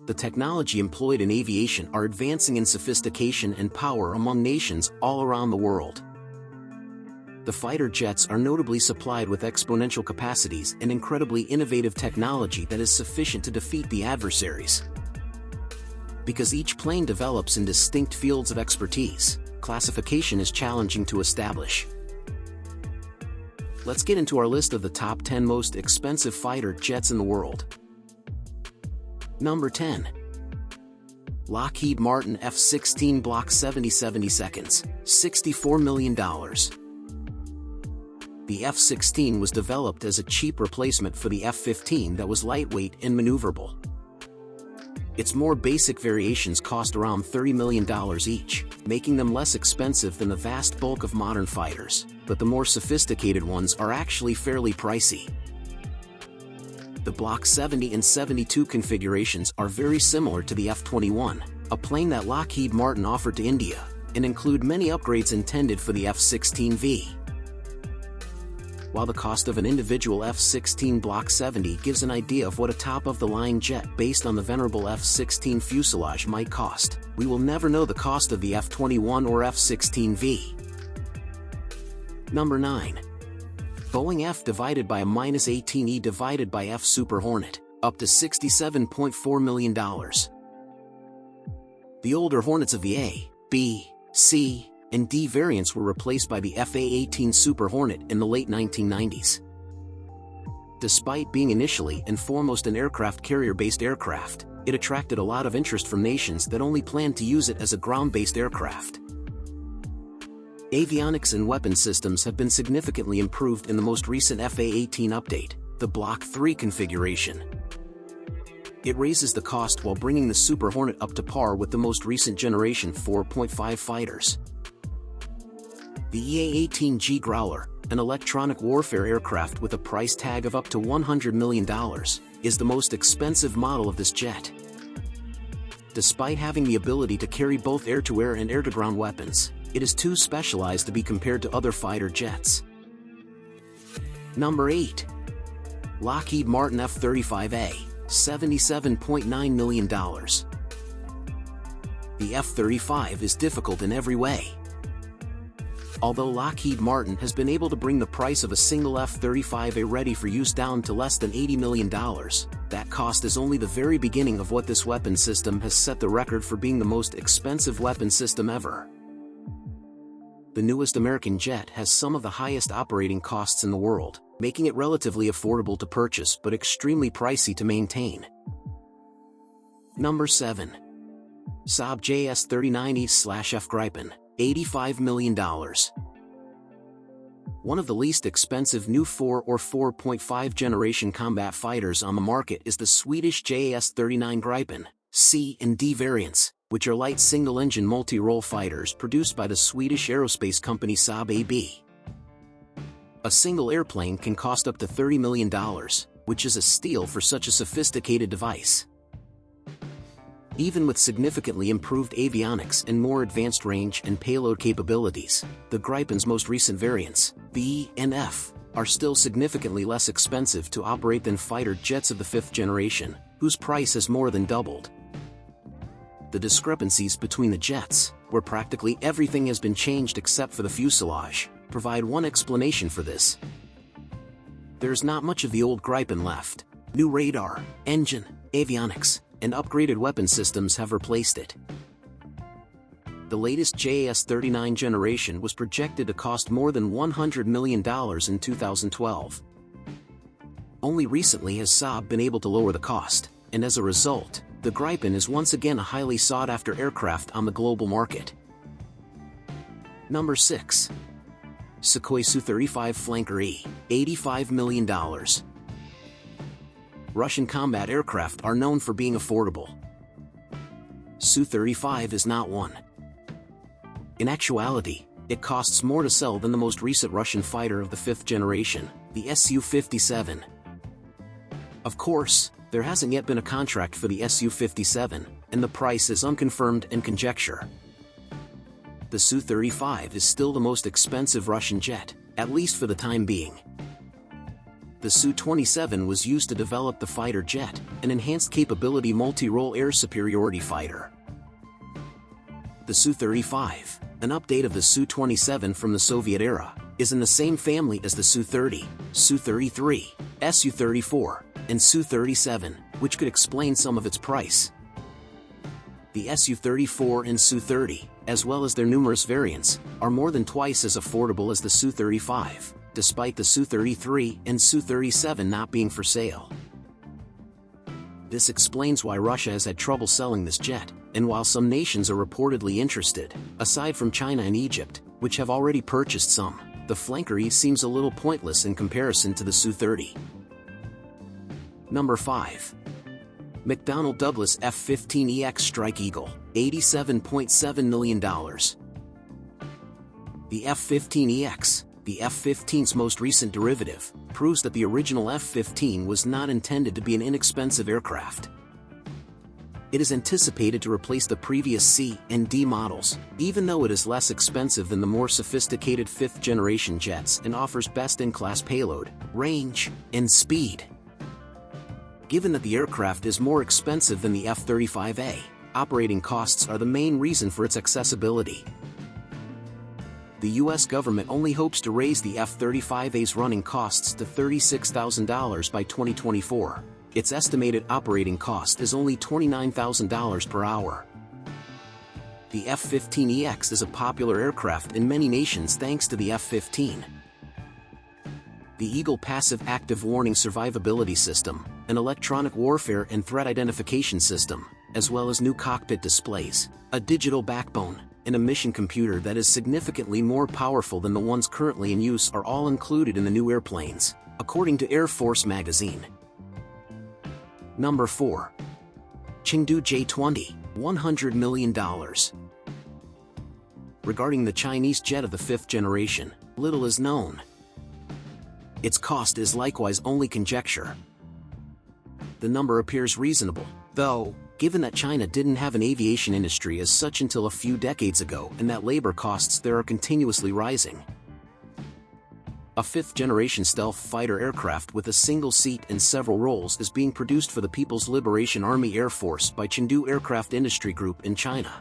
the technology employed in aviation are advancing in sophistication and power among nations all around the world. The fighter jets are notably supplied with exponential capacities and incredibly innovative technology that is sufficient to defeat the adversaries. Because each plane develops in distinct fields of expertise, classification is challenging to establish. Let's get into our list of the top 10 most expensive fighter jets in the world. Number 10. Lockheed Martin F-16 Block 70 seconds, $64 million. The F-16 was developed as a cheap replacement for the F-15 that was lightweight and maneuverable. Its more basic variations cost around $30 million each, making them less expensive than the vast bulk of modern fighters, but the more sophisticated ones are actually fairly pricey. The Block 70 and 72 configurations are very similar to the F-21, a plane that Lockheed Martin offered to India, and include many upgrades intended for the F-16V. While the cost of an individual F-16 Block 70 gives an idea of what a top-of-the-line jet based on the venerable F-16 fuselage might cost, we will never know the cost of the F-21 or F-16V. Number 9. Boeing F divided by a -18E divided by F Super Hornet, up to $67.4 million. The older Hornets of the A, B, C, and D variants were replaced by the FA-18 Super Hornet in the late 1990s. Despite being initially and foremost an aircraft carrier-based aircraft, it attracted a lot of interest from nations that only planned to use it as a ground-based aircraft. Avionics and weapon systems have been significantly improved in the most recent FA-18 update, the Block 3 configuration. It raises the cost while bringing the Super Hornet up to par with the most recent generation 4.5 fighters. The EA-18G Growler, an electronic warfare aircraft with a price tag of up to $100 million, is the most expensive model of this jet. Despite having the ability to carry both air-to-air and air-to-ground weapons, it is too specialized to be compared to other fighter jets. Number 8. Lockheed Martin F-35A, $77.9 million. The F-35 is difficult in every way. Although Lockheed Martin has been able to bring the price of a single F-35A ready for use down to less than $80 million, that cost is only the very beginning of what this weapon system has set the record for being the most expensive weapon system ever. The newest American jet has some of the highest operating costs in the world, making it relatively affordable to purchase but extremely pricey to maintain. Number 7. Saab JS39E/F Gripen, $85 million. One of the least expensive new 4 or 4.5 generation combat fighters on the market is the Swedish JAS-39 Gripen, C and D variants, which are light single-engine multi-role fighters produced by the Swedish aerospace company Saab AB. A single airplane can cost up to $30 million, which is a steal for such a sophisticated device. Even with significantly improved avionics and more advanced range and payload capabilities, the Gripen's most recent variants, the E and F, are still significantly less expensive to operate than fighter jets of the 5th generation, whose price has more than doubled. The discrepancies between the jets, where practically everything has been changed except for the fuselage, provide one explanation for this. There's not much of the old Gripen left. New radar, engine, avionics, and upgraded weapon systems have replaced it. The latest JAS-39 generation was projected to cost more than $100 million in 2012. Only recently has Saab been able to lower the cost, and as a result, the Gripen is once again a highly sought-after aircraft on the global market. Number 6. Sukhoi Su-35 Flanker E, $85 million. Russian combat aircraft are known for being affordable. Su-35 is not one. In actuality, it costs more to sell than the most recent Russian fighter of the 5th generation, the Su-57. Of course, there hasn't yet been a contract for the Su-57, and the price is unconfirmed and conjecture. The Su-35 is still the most expensive Russian jet, at least for the time being. The Su-27 was used to develop the fighter jet, an enhanced capability multi-role air superiority fighter. The Su-35, an update of the Su-27 from the Soviet era, is in the same family as the Su-30, Su-33, Su-34, and Su-37, which could explain some of its price. The Su-34 and Su-30, as well as their numerous variants, are more than twice as affordable as the Su-35, despite the Su-33 and Su-37 not being for sale. This explains why Russia has had trouble selling this jet, and while some nations are reportedly interested, aside from China and Egypt, which have already purchased some, the Flanker seems a little pointless in comparison to the Su-30. Number 5. McDonnell Douglas F-15EX Strike Eagle, $87.7 million. The F-15EX, the F-15's most recent derivative, proves that the original F-15 was not intended to be an inexpensive aircraft. It is anticipated to replace the previous C and D models, even though it is less expensive than the more sophisticated fifth-generation jets and offers best-in-class payload, range, and speed. Given that the aircraft is more expensive than the F-35A, operating costs are the main reason for its accessibility. The U.S. government only hopes to raise the F-35A's running costs to $36,000 by 2024. Its estimated operating cost is only $29,000 per hour. The F-15EX is a popular aircraft in many nations thanks to the F-15. The Eagle Passive Active Warning Survivability System, an electronic warfare and threat identification system, as well as new cockpit displays, a digital backbone, and a mission computer that is significantly more powerful than the ones currently in use are all included in the new airplanes, according to Air Force magazine. Number 4. Chengdu J-20, $100 million. Regarding the Chinese jet of the fifth generation, little is known. Its cost is likewise only conjecture. The number appears reasonable, though, given that China didn't have an aviation industry as such until a few decades ago and that labor costs there are continuously rising. A fifth-generation stealth fighter aircraft with a single seat and several roles is being produced for the People's Liberation Army Air Force by Chengdu Aircraft Industry Group in China.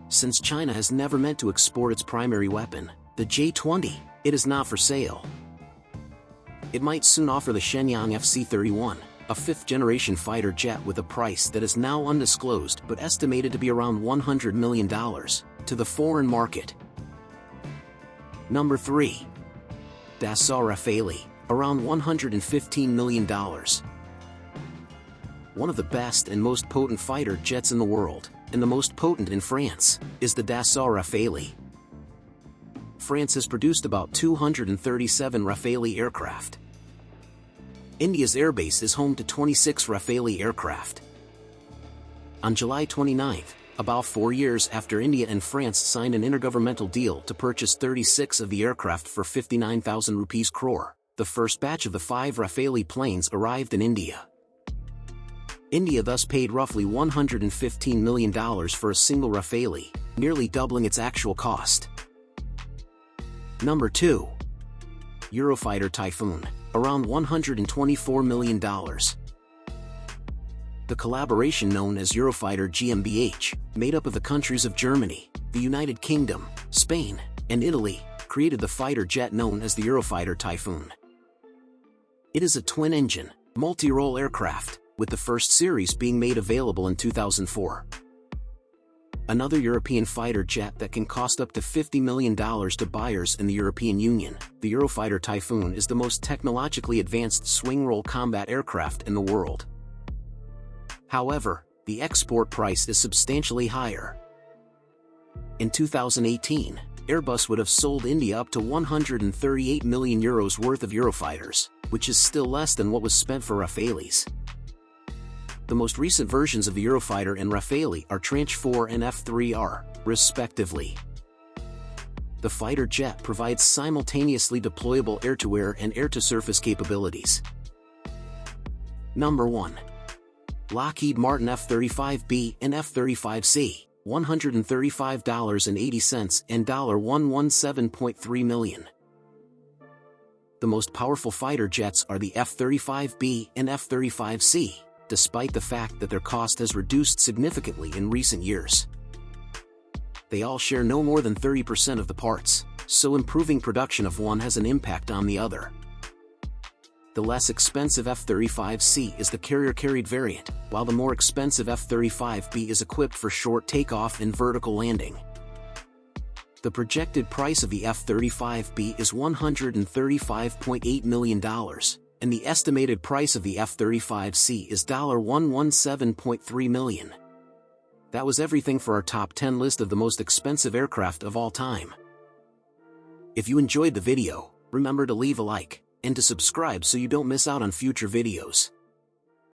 Since China has never meant to export its primary weapon, the J-20, it is not for sale. It might soon offer the Shenyang FC-31, a fifth-generation fighter jet with a price that is now undisclosed but estimated to be around $100 million, to the foreign market. Number 3. Dassault Rafale, around $115 million. One of the best and most potent fighter jets in the world, and the most potent in France, is the Dassault Rafale. France has produced about 237 Rafale aircraft. India's airbase is home to 26 Rafale aircraft. On July 29, about 4 years after India and France signed an intergovernmental deal to purchase 36 of the aircraft for 59,000 rupees crore, the first batch of the 5 Rafale planes arrived in India. India thus paid roughly $115 million for a single Rafale, nearly doubling its actual cost. Number 2. Eurofighter Typhoon, around $124 million. The collaboration known as Eurofighter GmbH, made up of the countries of Germany, the United Kingdom, Spain, and Italy, created the fighter jet known as the Eurofighter Typhoon. It is a twin-engine, multi-role aircraft, with the first series being made available in 2004. Another European fighter jet that can cost up to $50 million to buyers in the European Union, the Eurofighter Typhoon is the most technologically advanced swing-role combat aircraft in the world. However, the export price is substantially higher. In 2018, Airbus would have sold India up to €138 million worth of Eurofighters, which is still less than what was spent for Rafales. The most recent versions of the Eurofighter and Rafale are Tranche 4 and F-3R, respectively. The fighter jet provides simultaneously deployable air-to-air and air-to-surface capabilities. Number 1. Lockheed Martin F-35B and F-35C, $135.80 and $117.3 million. the most powerful fighter jets are the F-35B and F-35C, despite the fact that their cost has reduced significantly in recent years. They all share no more than 30% of the parts, so improving production of one has an impact on the other. The less expensive F-35C is the carrier-carried variant, while the more expensive F-35B is equipped for short takeoff and vertical landing. The projected price of the F-35B is $135.8 million, and the estimated price of the F-35C is $117.3 million. That was everything for our top 10 list of the most expensive aircraft of all time. If you enjoyed the video, remember to leave a like and to subscribe so you don't miss out on future videos.